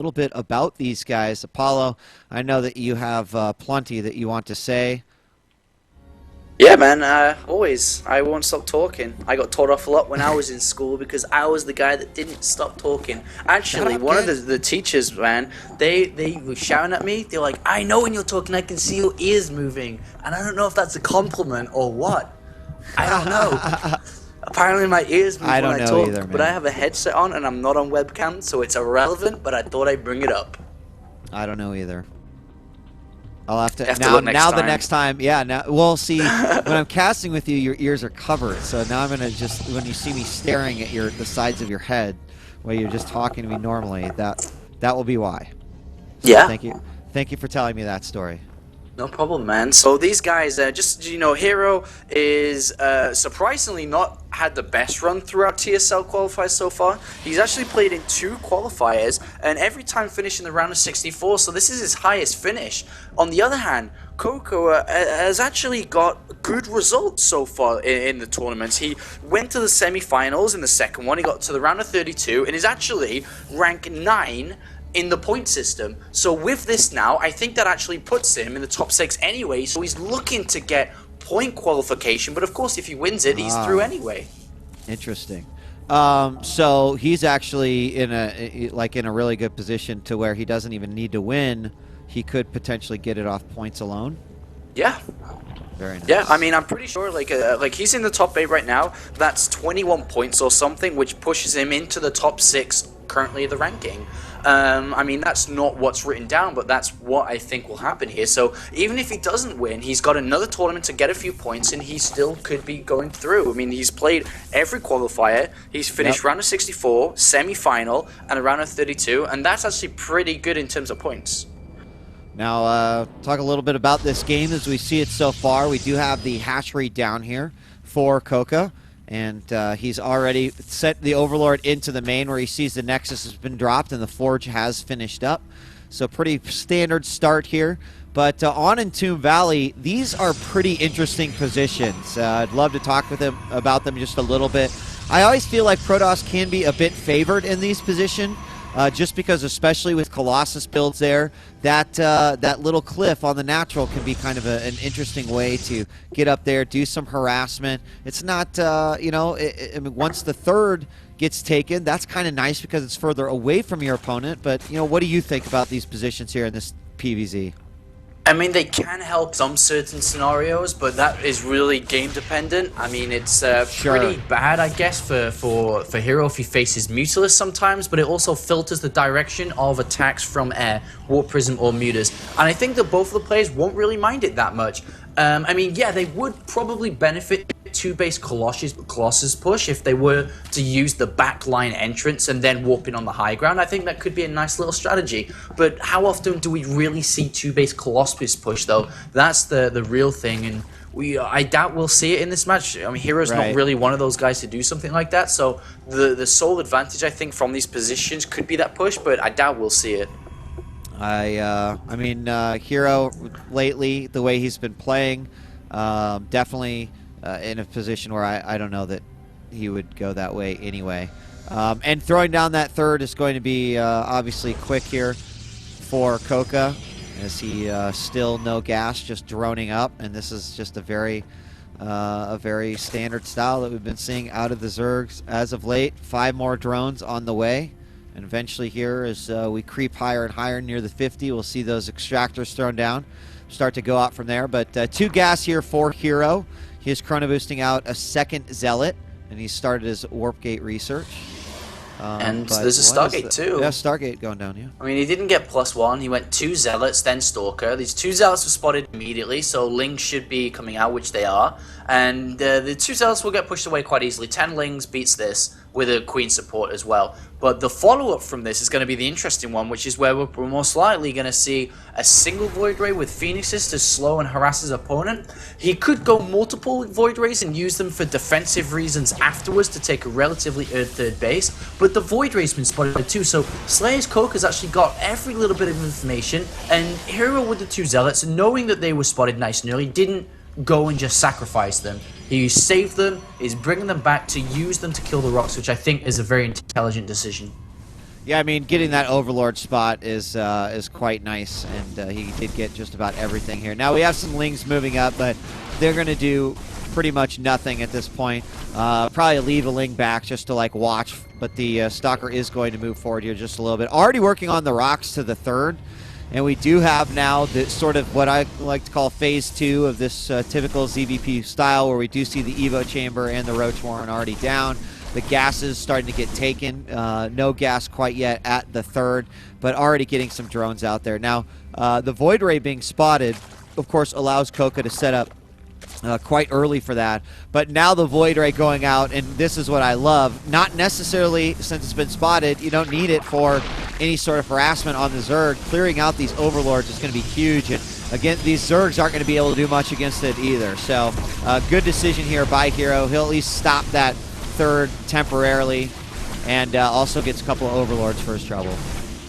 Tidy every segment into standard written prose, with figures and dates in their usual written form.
little bit about these guys. Apollo, I know that you have plenty that you want to say. Yeah, man, always. I won't stop talking. I got taught off a lot when I was in school because I was the guy that didn't stop talking. Actually, Up, one of kid. the teachers, man, they were shouting at me. They're like, I know when you're talking, I can see your ears moving. And I don't know if that's a compliment or what. I don't know. Apparently my ears move I when don't I know talk, either, but I man. have a headset on and I'm not on webcam, so it's irrelevant, but I thought I'd bring it up. I don't know either. I'll have to Have to now. look next Now the time. next time, yeah. Now we'll see. When I'm casting with you, your ears are covered. So now I'm gonna just when you see me staring at the sides of your head, while you're just talking to me normally, that will be why. So Yeah. thank you for telling me that story. No problem, man. So these guys, just you know, Hero is surprisingly not had the best run throughout TSL qualifiers so far. He's actually played in 2 qualifiers, and every time finishing the round of 64. So this is his highest finish. On the other hand, Coco has actually got good results so far in the tournaments. He went to the semi-finals in the second one. He got to the round of 32, and is actually rank 9. In the point system. So with this now, I think that actually puts him in the top 6 anyway, so he's looking to get point qualification, but of course if he wins it, he's through anyway. Interesting. So he's actually in a really good position to where he doesn't even need to win. He could potentially get it off points alone. Yeah. Very nice. Yeah, I mean, I'm pretty sure, like he's in the top 8 right now. That's 21 points or something, which pushes him into the top 6 currently of the ranking. I mean, that's not what's written down, but that's what I think will happen here. So even if he doesn't win, he's got another tournament to get a few points, and he still could be going through. I mean, he's played every qualifier. He's finished round of 64, semi-final, and a round of 32, and that's actually pretty good in terms of points. Now, talk a little bit about this game as we see it so far. We do have the hash rate down here for CoCa. And he's already set the Overlord into the main where he sees the Nexus has been dropped and the Forge has finished up. So pretty standard start here. But on in Tomb Valley, these are pretty interesting positions. I'd love to talk with him about them just a little bit. I always feel like Protoss can be a bit favored in these positions. Just because, especially with Colossus builds there, that little cliff on the natural can be kind of an interesting way to get up there, do some harassment. It's not, you know, I mean, once the third gets taken, that's kind of nice because it's further away from your opponent. But, you know, what do you think about these positions here in this PvZ? I mean, they can help some certain scenarios, but that is really game dependent. I mean, it's pretty bad, I guess, for Hero if he faces Mutilus sometimes, but it also filters the direction of attacks from air, Warp Prism or Mutas. And I think that both of the players won't really mind it that much. I mean, yeah, they would probably benefit 2-base Colossus push if they were to use the backline entrance and then warp in on the high ground. I think that could be a nice little strategy. But how often do we really see 2-base Colossus push, though? That's the real thing, and I doubt we'll see it in this match. I mean, Hero's not really one of those guys to do something like that, so the sole advantage, I think, from these positions could be that push, but I doubt we'll see it. I mean, Hero lately, the way he's been playing, definitely in a position where I don't know that he would go that way anyway. And throwing down that third is going to be obviously quick here for CoCa, as he still no gas, just droning up, and this is just a very standard style that we've been seeing out of the Zergs as of late. 5 more drones on the way. And eventually here, as we creep higher and higher near the 50, we'll see those extractors thrown down, start to go out from there. But 2 gas here for Hero. He is chrono boosting out a second Zealot, and he started his Warp Gate research. And there's a Stargate too. Yeah, Stargate going down, yeah. I mean, he didn't get +1. He went 2 Zealots, then Stalker. These 2 Zealots were spotted immediately, so Lings should be coming out, which they are. And the 2 Zealots will get pushed away quite easily. 10 Lings beats this with a Queen support as well. But the follow-up from this is going to be the interesting one, which is where we're most likely going to see a single Void Ray with Phoenixes to slow and harass his opponent. He could go multiple Void Rays and use them for defensive reasons afterwards to take a relatively third base, but the Void Ray's been spotted too, so SlayerS.CoCa has actually got every little bit of information, and Hero with the 2 Zealots, knowing that they were spotted nice and early, didn't go and just sacrifice them. He saved them, is bringing them back to use them to kill the rocks, which I think is a very intelligent decision. Yeah, I mean, getting that Overlord spot is quite nice, and he did get just about everything here. Now we have some Lings moving up, but they're going to do pretty much nothing at this point. Probably leave a Ling back just to like watch, but the Stalker is going to move forward here just a little bit. Already working on the rocks to the third, and we do have now the sort of what I like to call phase 2 of this typical ZVP style, where we do see the Evo chamber and the Roach Warren already down. The gas is starting to get taken. No gas quite yet at the third, but already getting some drones out there. Now, the Void Ray being spotted, of course, allows CoCa to set up quite early for that. But now the Void Ray going out, and this is what I love. Not necessarily, since it's been spotted, you don't need it for any sort of harassment on the Zerg. Clearing out these Overlords is going to be huge. And again, these Zergs aren't going to be able to do much against it either. So, good decision here by Hero. He'll at least stop that third temporarily, and also gets a couple of Overlords for his trouble.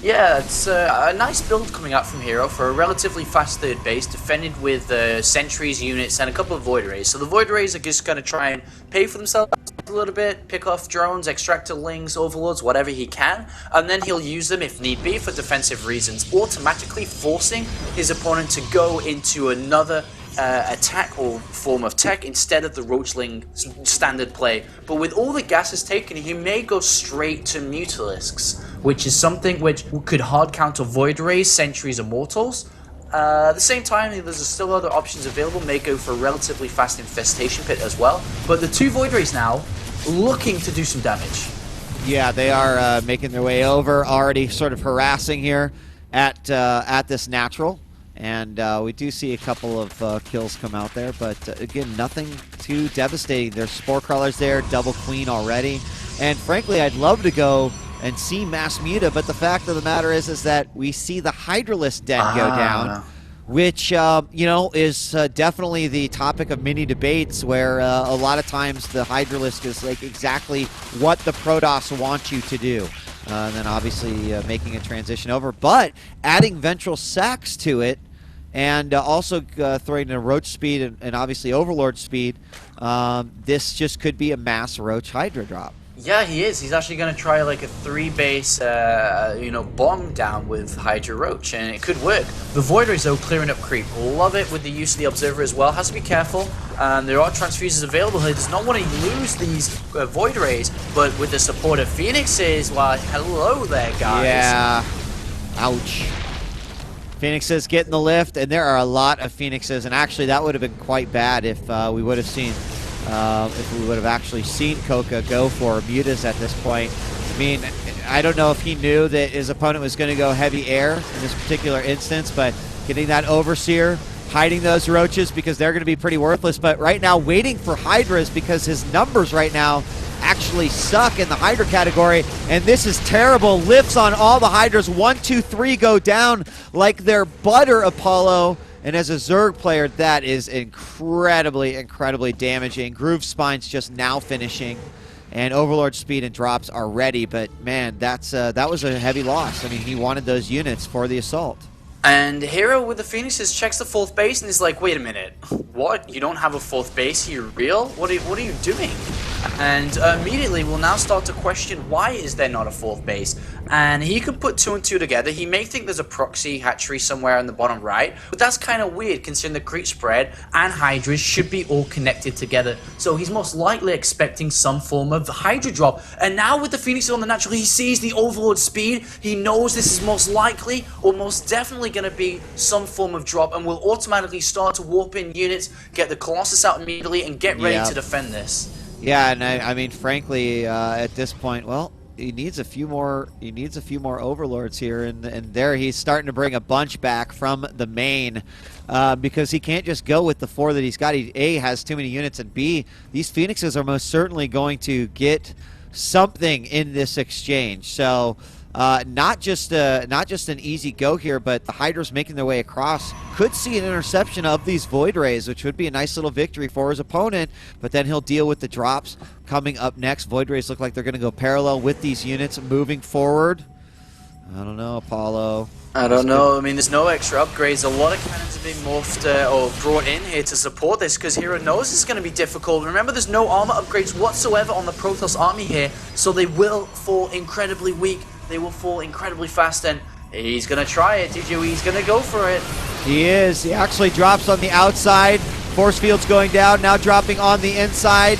Yeah, it's a nice build coming out from Hero for a relatively fast third base, defended with sentries, units, and a couple of Void Rays. So the Void Rays are just going to try and pay for themselves a little bit, pick off drones, extractor Lings, Overlords, whatever he can, and then he'll use them if need be for defensive reasons, automatically forcing his opponent to go into another attack or form of tech instead of the Roachling standard play. But with all the gases taken, he may go straight to Mutalisks, which is something which could hard counter Void Rays, Sentries, Immortals. At the same time, there's still other options available. May go for a relatively fast Infestation Pit as well. But the two Void Rays now looking to do some damage. Yeah, they are making their way over, already sort of harassing here at this natural. And we do see a couple of kills come out there, but again, nothing too devastating. There's Spore Crawlers there, double Queen already. And frankly, I'd love to go and see Mass Muta, but the fact of the matter is that we see the Hydralisk Den go down, which, you know, is definitely the topic of many debates, where a lot of times the Hydralisk is like exactly what the Protoss want you to do. And then obviously making a transition over, but adding Ventral Sacs to it, and also throwing in a Roach speed and obviously Overlord speed, this just could be a mass Roach Hydra drop. Yeah, he is. He's actually going to try like a 3-base, bomb down with Hydra Roach, and it could work. The Void Rays, though, clearing up creep. Love it with the use of the Observer as well. Has to be careful. There are transfuses available. He does not want to lose these Void Rays, but with the support of Phoenixes, well, hello there, guys. Yeah. Ouch. Phoenixes getting the lift, and there are a lot of Phoenixes, and actually that would have been quite bad if we would have seen, if we would have actually seen CoCa go for Mutas at this point. I mean, I don't know if he knew that his opponent was going to go heavy air in this particular instance, but getting that Overseer, hiding those Roaches because they're going to be pretty worthless, but right now waiting for Hydras because his numbers right now actually suck in the Hydra category, and this is terrible. Lifts on all the Hydras. 1, 2, 3 go down like they're butter, Apollo. And as a Zerg player, that is incredibly, incredibly damaging. Groove Spine's just now finishing, and Overlord speed and drops are ready, but man, that was a heavy loss. I mean, he wanted those units for the assault. And Hero with the Phoenixes checks the 4th base and is like, wait a minute, what? You don't have a 4th base? Are you real? What are you doing? And immediately we'll now start to question, why is there not a 4th base? And he could put 2 and 2 together. He may think there's a proxy hatchery somewhere in the bottom right, but that's kind of weird considering the creep spread and Hydras should be all connected together. So he's most likely expecting some form of Hydra drop. And now with the Phoenixes on the natural, he sees the Overlord speed. He knows this is most likely or most definitely going to be some form of drop, and will automatically start to warp in units, get the Colossus out immediately, and get ready to defend this. Yeah, and I mean, frankly, at this point, well, he needs a few more. He needs a few more Overlords here, and there he's starting to bring a bunch back from the main, because he can't just go with the 4 that he's got. He A, has too many units, and B, these Phoenixes are most certainly going to get something in this exchange. So. Not just an easy go here, but the Hydras making their way across could see an interception of these Void Rays, which would be a nice little victory for his opponent, but then he'll deal with the drops coming up next. Void Rays look like they're going to go parallel with these units moving forward. I don't know, Apollo. I don't know. I mean, there's no extra upgrades. A lot of cannons are being morphed or brought in here to support this because Hero knows this is going to be difficult. Remember, there's no armor upgrades whatsoever on the Protoss army here, so they will fall incredibly weak. they will fall incredibly fast, and he's going to try it. He's going to go for it. He is. He actually drops on the outside. Force field's going down, now dropping on the inside.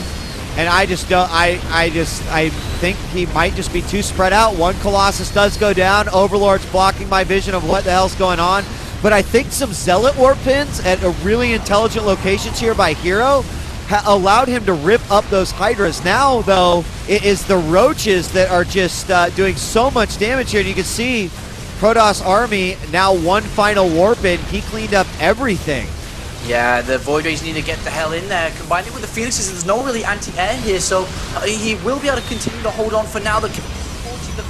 And I just don't, I think he might just be too spread out. One Colossus does go down. Overlord's blocking my vision of what the hell's going on. But I think some Zealot warp pins at a really intelligent locations here by HerO allowed him to rip up those Hydras. Now, though, it is the Roaches that are just doing so much damage here. And you can see Protoss army, now one final warp in. He cleaned up everything. Yeah, the Void Rays need to get the hell in there. Combined with the Phoenixes, there's no really anti-air here, so he will be able to continue to hold on for now. The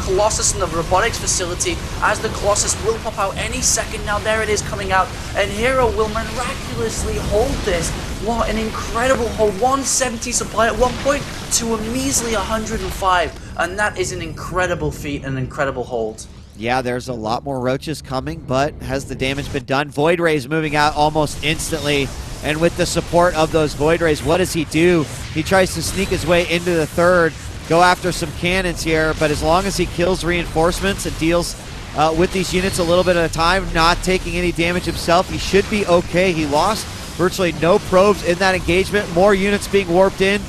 Colossus and the robotics facility, as the Colossus will pop out any second. Now there it is coming out, and HerO will miraculously hold this. What an incredible hold. 170 supply at one point to a measly 105, and that is an incredible feat, an incredible hold. Yeah, there's a lot more Roaches coming, but has the damage been done? Void Rays moving out almost instantly, and with the support of those Void Rays, what does he do? He tries to sneak his way into the third, go after some cannons here, but as long as he kills reinforcements and deals with these units a little bit at a time, not taking any damage himself, he should be okay. He lost virtually no probes in that engagement. More units being warped in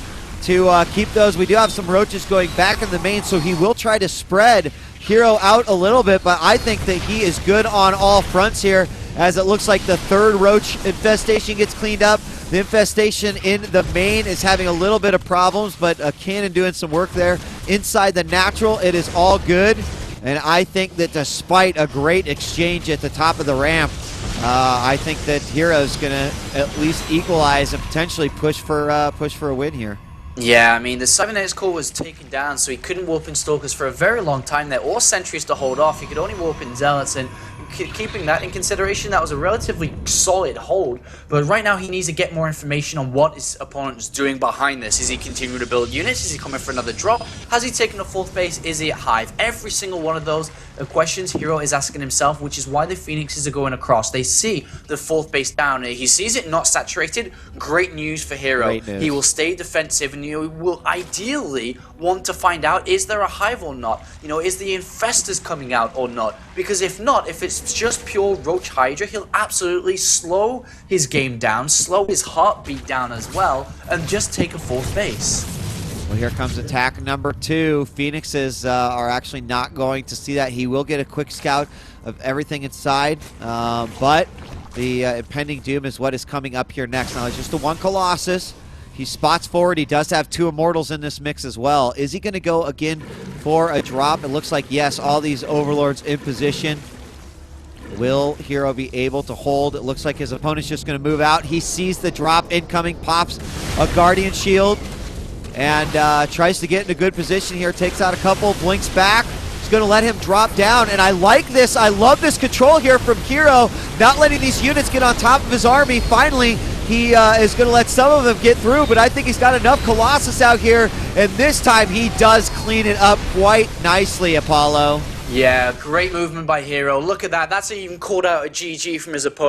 to keep those. We do have some Roaches going back in the main, so he will try to spread HerO out a little bit, but I think that he is good on all fronts here, as it looks like the third Roach infestation gets cleaned up. The infestation in the main is having a little bit of problems, but a cannon doing some work there. Inside the natural, it is all good, and I think that despite a great exchange at the top of the ramp, I think that HerO's going to at least equalize and potentially push for a win here. Yeah, I mean, the 7X core was taken down, so he couldn't warp in Stalkers for a very long time there, or Sentries to hold off. He could only warp in Zealots, and keeping that in consideration, that was a relatively solid hold. But right now, he needs to get more information on what his opponent is doing behind this. Is he continuing to build units? Is he coming for another drop? Has he taken a fourth base? Is he at Hive? Every single one of those questions HerO is asking himself, which is why the Phoenixes are going across. They see the fourth base down. He sees it not saturated. Great news for HerO. He will stay defensive, and he will ideally want to find out, is there a Hive or not? You know, is the Infestors coming out or not? Because if not, if it's just pure Roach Hydra, he'll absolutely slow his game down, slow his heartbeat down as well, and just take a fourth base. Well, here comes attack number 2. Phoenixes are actually not going to see that. He will get a quick scout of everything inside, but the impending doom is what is coming up here next. Now, it's just the one Colossus. He spots forward. He does have 2 Immortals in this mix as well. Is he going to go again for a drop? It looks like yes, all these Overlords in position. Will HerO be able to hold? It looks like his opponent's just going to move out. He sees the drop incoming, pops a Guardian Shield, and tries to get in a good position here. Takes out a couple, blinks back. He's going to let him drop down, and I like this. I love this control here from HerO, not letting these units get on top of his army. Finally, he is going to let some of them get through, but I think he's got enough Colossus out here, and this time he does clean it up quite nicely, Apollo. Yeah, great movement by HerO. Look at that. That's even called out a GG from his opponent.